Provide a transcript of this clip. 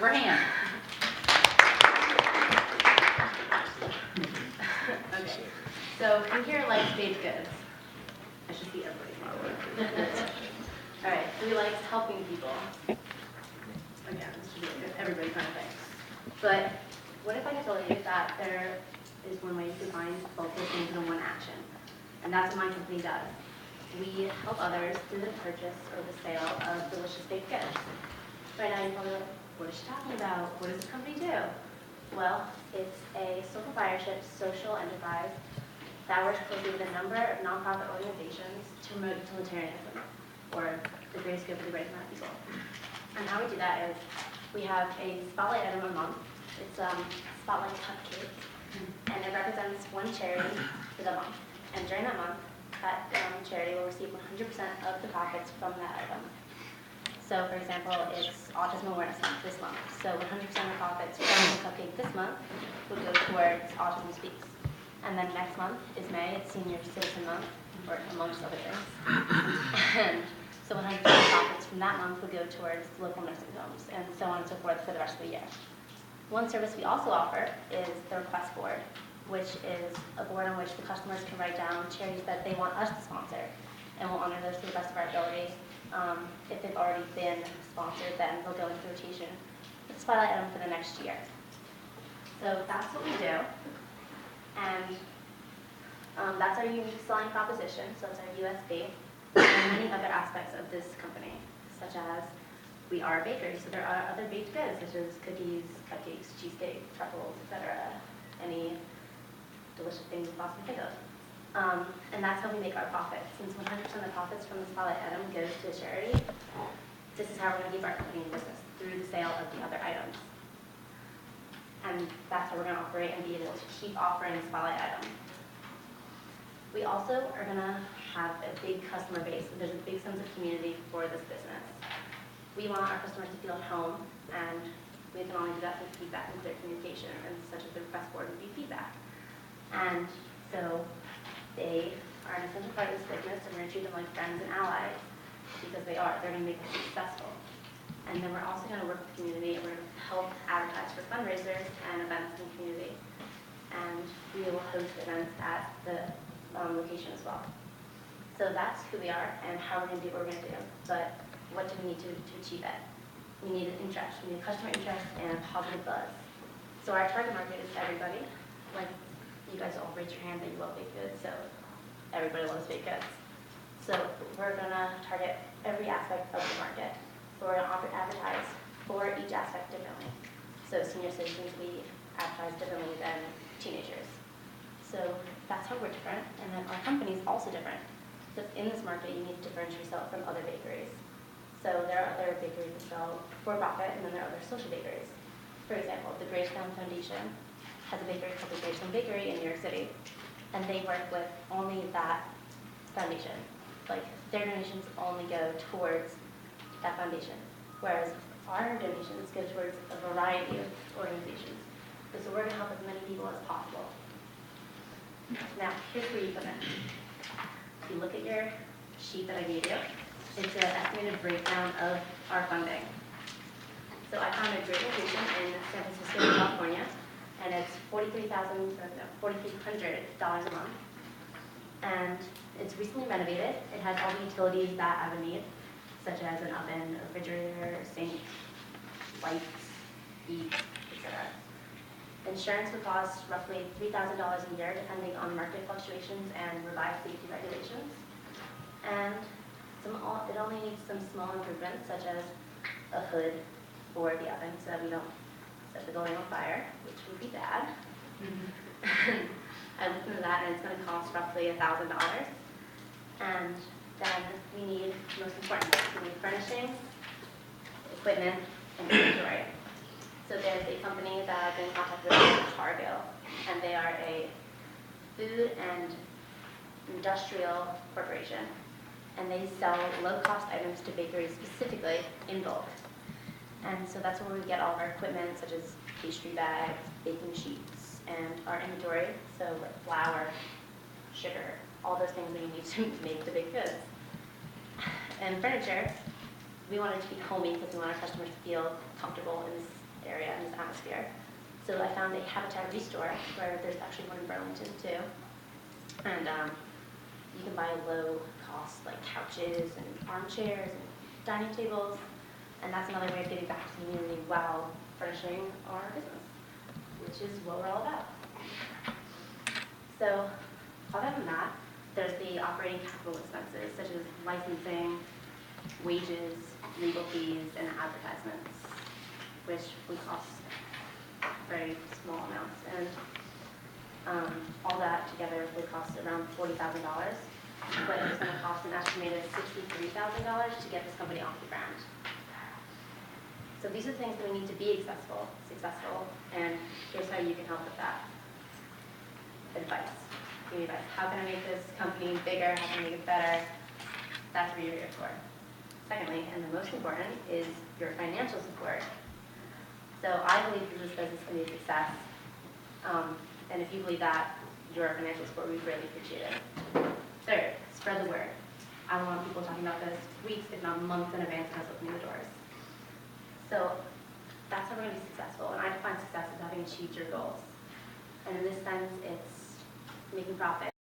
for hand. Okay, so who here likes baked goods? I should see everybody. All right, who likes helping people? Again, this should be a everybody kind of thing. But what if I told you that there is one way to find both those things in one action? And that's what my company does. We help others through the purchase or the sale of delicious baked goods. Right now, you're probably like, what is she talking about? What does this company do? Well, it's a sole proprietorship social enterprise that works closely with a number of nonprofit organizations to promote utilitarianism, or the greatest good for the greatest amount of people. And how we do that is we have a spotlight item a month. It's spotlight cupcakes, and it represents one charity for the month. And during that month, that charity will receive 100% of the profits from that item. So, for example, it's Autism Awareness Month this month. So 100% of the profits from the cupcake this month would go towards Autism Speaks. And then next month is May, it's Senior Citizen Month, or amongst other things. And so 100% of the profits from that month would go towards local nursing homes, and so on and so forth for the rest of the year. One service we also offer is the request board, which is a board on which the customers can write down charities that they want us to sponsor, and we'll honor those to the best of our ability. If they've already been sponsored, then they'll go into rotation with the spotlight item for the next year. So that's what we do, and that's our unique selling proposition, so it's our USP, and many other aspects of this company, such as we are a bakery, so there are other baked goods, such as cookies, cupcakes, cheesecake, truffles, etc., any delicious things you possibly think of. And that's how we make our profits. Since 100% of the profits from the spotlight item goes to a charity, this is how we're going to keep our company in business, through the sale of the other items. And that's how we're going to operate and be able to keep offering the spotlight item. We also are going to have a big customer base. There's a big sense of community for this business. We want our customers to feel at home, and we can only do that through feedback and clear communication, and such as the request board would be feedback. And so they are an essential part of this business, and we're going to treat them like friends and allies, because they are. They're going to make us successful. And then we're also going to work with the community, and we're going to help advertise for fundraisers and events in the community. And we will host events at the location as well. So that's who we are and how we're going to do what we're going to do. But what do we need to achieve it? We need an interest. We need customer interest and a positive buzz. So our target market is everybody. Like, you guys all raise your hand that you love baked goods, so everybody loves baked goods. So we're going to target every aspect of the market. So we're going to advertise for each aspect differently. So senior citizens, we advertise differently than teenagers. So that's how we're different, and then our company is also different. Because in this market, you need to differentiate yourself from other bakeries. So there are other bakeries that sell for profit, and then there are other social bakeries. For example, the Greystone Foundation has a bakery called the Greystone Bakery in New York City, and they work with only that foundation. Like, their donations only go towards that foundation, whereas our donations go towards a variety of organizations. So we're going to help as many people as possible. Now, here's where you come in. If you look at your sheet that I gave you, it's an estimated breakdown of our funding. So I found a great location in San Francisco, California, and it's $4,300 a month. And it's recently renovated. It has all the utilities that I would need, such as an oven, a refrigerator, sink, lights, heat, etc. Insurance would cost roughly $3,000 a year, depending on market fluctuations and revised safety regulations. And it only needs some small improvements, such as a hood for the oven, so that we don't set the building on fire, which would be bad. I looked into that, and it's going to cost roughly $1,000. And then we need, most important, we need furnishings, equipment, and inventory. So there's a company that I've been in contact with in Chicago, and they are a food and industrial corporation, and they sell low-cost items to bakeries specifically in bulk. And so that's where we get all of our equipment, such as pastry bags, baking sheets, and our inventory, so like flour, sugar, all those things that you need to make the baked goods. And furniture, we want it to be homey because we want our customers to feel comfortable in this atmosphere. So I found a Habitat Restore, where there's actually one in Burlington too. And you can buy low cost like couches and armchairs and dining tables. And that's another way of giving back to the community while furnishing our business, which is what we're all about. So other than that, there's the operating capital expenses, such as licensing, wages, legal fees, and advertisements, which would cost very small amounts. And all that together would cost around $40,000, but it's going to cost an estimated $63,000 to get this company off the ground. So these are things that we need to be successful, and here's how you can help with that. Advice. Give me advice. How can I make this company bigger? How can I make it better? That's what you're here for. Secondly, and the most important, is your financial support. So I believe that this business can be a success, and if you believe that, your financial support, we really appreciate it. Third, spread the word. I want people talking about this weeks, if not months in advance of us opening the doors. So that's how we're going to be successful, and I define success as having achieved your goals. And in this sense, it's making profit.